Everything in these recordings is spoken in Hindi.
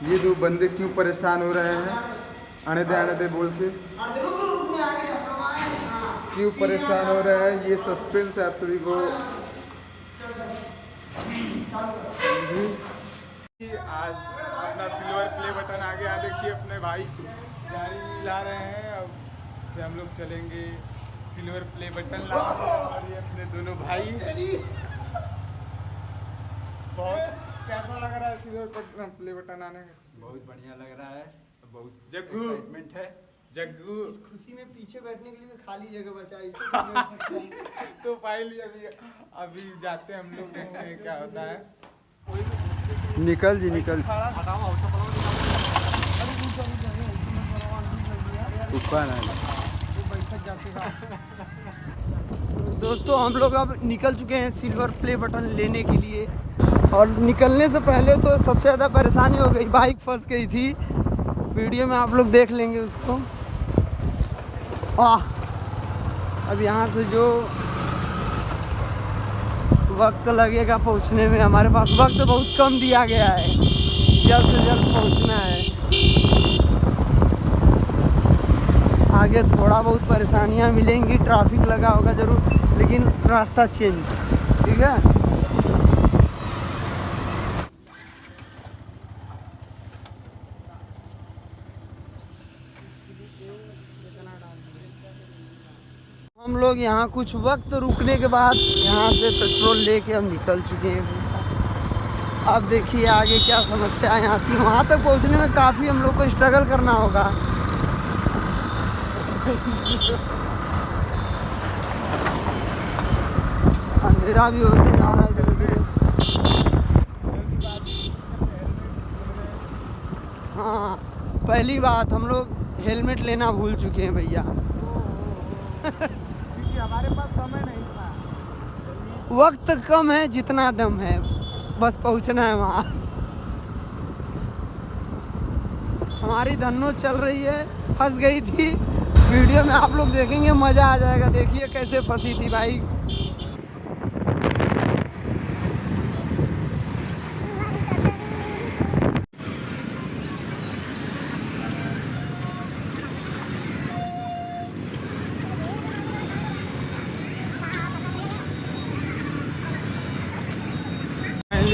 ये दो बंदे क्यों परेशान हो रहे हैं, आने दे बोल के क्यों परेशान हो रहे हैं, ये सस्पेंस है आप सभी को जी। आज अपना सिल्वर प्ले बटन आ गया, देखिए अपने भाई गाड़ी ला रहे हैं, अब से हम लोग चलेंगे सिल्वर प्ले बटन लाने, और ये अपने दोनों भाई। बहुत कैसा लग रहा है सिल्वर प्ले बटन आने का? बहुत बढ़िया लग रहा है, बहुत जग्गू एक्साइटमेंट है। जग्गू इस खुशी में पीछे बैठने के लिए खाली जगह बचा तो फाइनली अभी जाते हैं हम लोग, देखते हैं क्या होता है। निकल जी निकल। दोस्तों हम लोग अब निकल चुके हैं सिल्वर प्ले बटन लेने के लिए, और निकलने से पहले तो सबसे ज़्यादा परेशानी हो गई, बाइक फंस गई थी। वीडियो में आप लोग देख लेंगे उसको। अब यहाँ से जो वक्त लगेगा पहुँचने में, हमारे पास वक्त बहुत कम दिया गया है, जल्द से जल्द पहुँचना है। आगे थोड़ा बहुत परेशानियाँ मिलेंगी, ट्रैफिक लगा होगा ज़रूर, लेकिन रास्ता चेंज, ठीक है। हम लोग यहाँ कुछ वक्त रुकने के बाद यहाँ से पेट्रोल लेके हम निकल चुके हैं। अब देखिए आगे क्या समस्या है यहाँ की। वहाँ तक पहुँचने में काफ़ी हम लोग को स्ट्रगल करना होगा। अंधेरा भी होते जा रहा है धीरे-धीरे। हाँ, पहली बात हम लोग हेलमेट लेना भूल चुके हैं भैया। क्योंकि हमारे पास समय नहीं था, वक्त कम है, जितना दम है बस पहुंचना है वहाँ। हमारी धन्नो चल रही है, फंस गई थी। वीडियो में आप लोग देखेंगे, मज़ा आ जाएगा। देखिए कैसे फंसी थी भाई।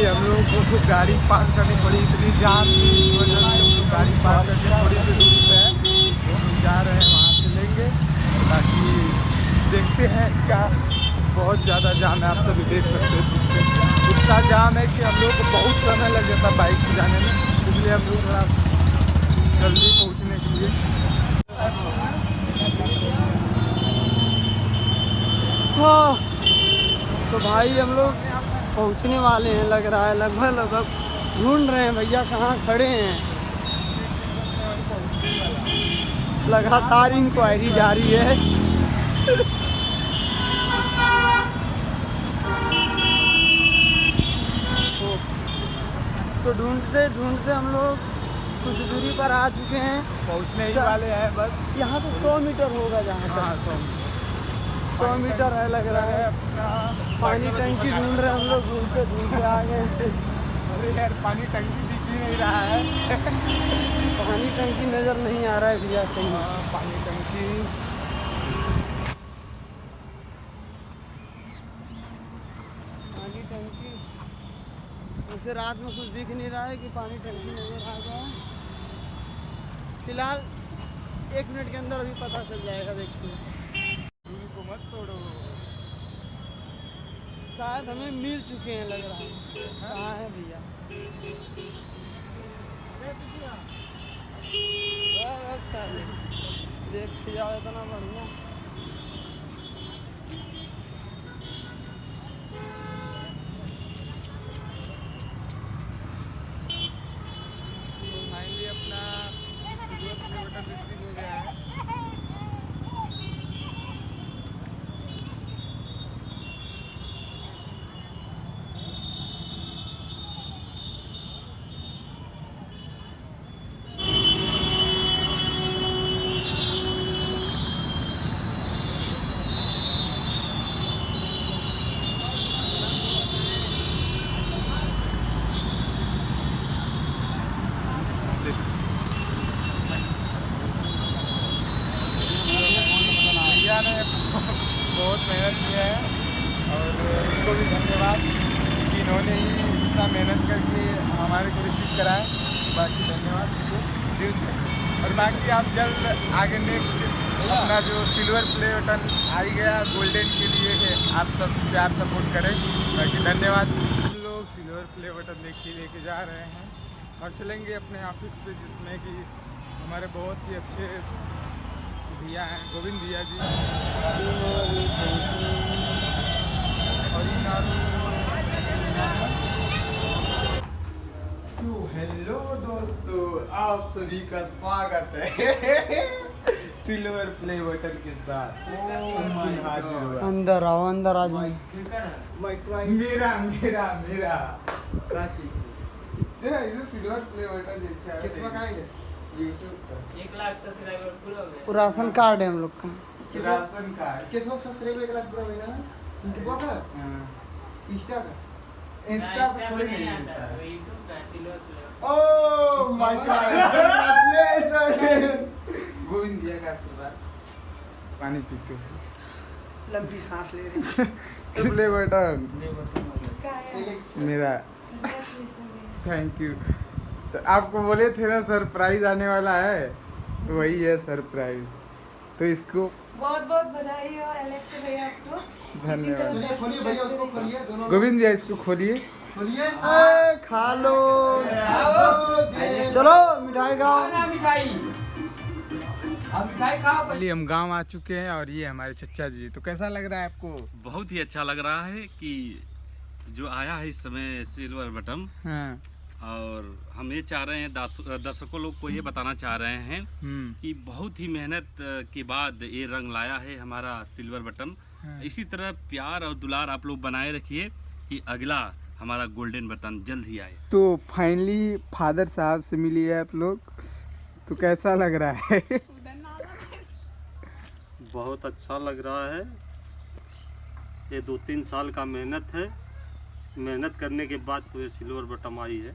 हम लोगों को गाड़ी पार्क करनी पड़ी, इतनी जाम की वजह से हम लोग गाड़ी पार्क करके थोड़ी सी दूरी पे है, तो हम जा रहे हैं वहाँ से लेंगे। बाकी देखते हैं क्या, बहुत ज़्यादा जाम है, आप सभी देख सकते हैं। इतना जाम है कि हम लोग को बहुत समय लग जाता बाइक से जाने में, इसलिए हम लोग थोड़ा जल्दी पहुँचने के लिए। हाँ तो भाई हम लोग पहुंचने वाले हैं, लग रहा है। लगभग ढूंढ रहे हैं भैया कहाँ खड़े हैं। लगातार इंक्वायरी जारी है। तो ढूंढते ढूंढते हम लोग कुछ दूरी पर आ चुके हैं, पहुँचने ही वाले हैं बस। यहाँ से 100 मीटर होगा जहाँ तक। हाँ 100 मीटर है लग रहा है। पानी टंकी ढूंढ रहे हैं हम लोग, ढूंढते आ गए। अरे यार पानी टंकी दिख ही नहीं रहा है। पानी टंकी नज़र नहीं आ रहा है भैया कहीं। पानी टंकी उसे रात में कुछ दिख नहीं रहा है कि पानी टंकी नज़र आ जाए। फिलहाल 1 मिनट के अंदर अभी पता चल जाएगा। देखिए दूरी को मत तोड़ो। शायद हमें मिल चुके हैं लग रहा है। कहाँ है भैया? देख के जाओ, इतना बढ़िया। फाइनली अपना सिल्वर प्ले बटन रिसीव हो गया है। मेहनत करके हमारे को रिसीव कराए। बाकी धन्यवाद दिल से। और बाकी आप जल्द आगे नेक्स्ट अपना जो सिल्वर प्ले बटन आ गया गोल्डन के लिए है, आप सब प्यार सपोर्ट करें। बाकी धन्यवाद। हम लोग सिल्वर प्ले बटन देखिए लेके जा रहे हैं और चलेंगे अपने ऑफिस पे, जिसमें कि हमारे बहुत ही अच्छे भैया हैं, गोविंद भैया जी। सो हेलो दोस्तों, आप सभी का स्वागत है सिल्वर प्ले बटन के साथ। हाजिर हुआ। अंदर आओ, अंदर आ जाओ। मेरा मेरा मेरा इधर सिल्वर प्ले बटन जैसे कितना खाएंगे यूट्यूब पर 1 लाख सब्सक्राइबर पूरा हो गया। वो राशन कार्ड है हम लोग का। राशन कार्ड कितना सब्सक्राइबर 1 लाख पूरा हुआ ना? यूट्यूब का इंस्टा का इंस्टा पे पे थोड़ी नहीं नहीं आता, मिलता वो है। यूट्यूब का silver play. Oh my God, Govind भैया का आशीर्वाद। पानी पी के लंबी सांस ले रही। प्ले बटन मेरा, थैंक यू। तो आपको बोले थे ना सरप्राइज आने वाला है, वही है सरप्राइज। तो इसको बहुत बहुत बधाई हो एलेक्स भैया आपको। धन्यवाद। चलिए खोलिए भैया, उसको खोलिए दोनों गोविंद भैया इसको खोलिए। खोलिए। खा लो, चलो मिठाई खाओ। मिठाई खाओ। चलिए हम गांव आ चुके हैं और ये हमारे चचा जी। तो कैसा लग रहा है आपको? बहुत ही अच्छा लग रहा है कि जो आया है इस समय सिल्वर बटन, हाँ। और हम ये चाह रहे हैं दर्शकों लोग को ये बताना चाह रहे हैं कि बहुत ही मेहनत के बाद ये रंग लाया है हमारा सिल्वर बटन। हाँ। इसी तरह प्यार और दुलार आप लोग बनाए रखिए कि अगला हमारा गोल्डन बटन जल्द ही आए। तो फाइनली फादर साहब से मिलिए आप लोग, तो कैसा लग रहा है? बहुत अच्छा लग रहा है। ये 2-3 साल का मेहनत है, मेहनत करने के बाद तो ये सिल्वर बटन आई है।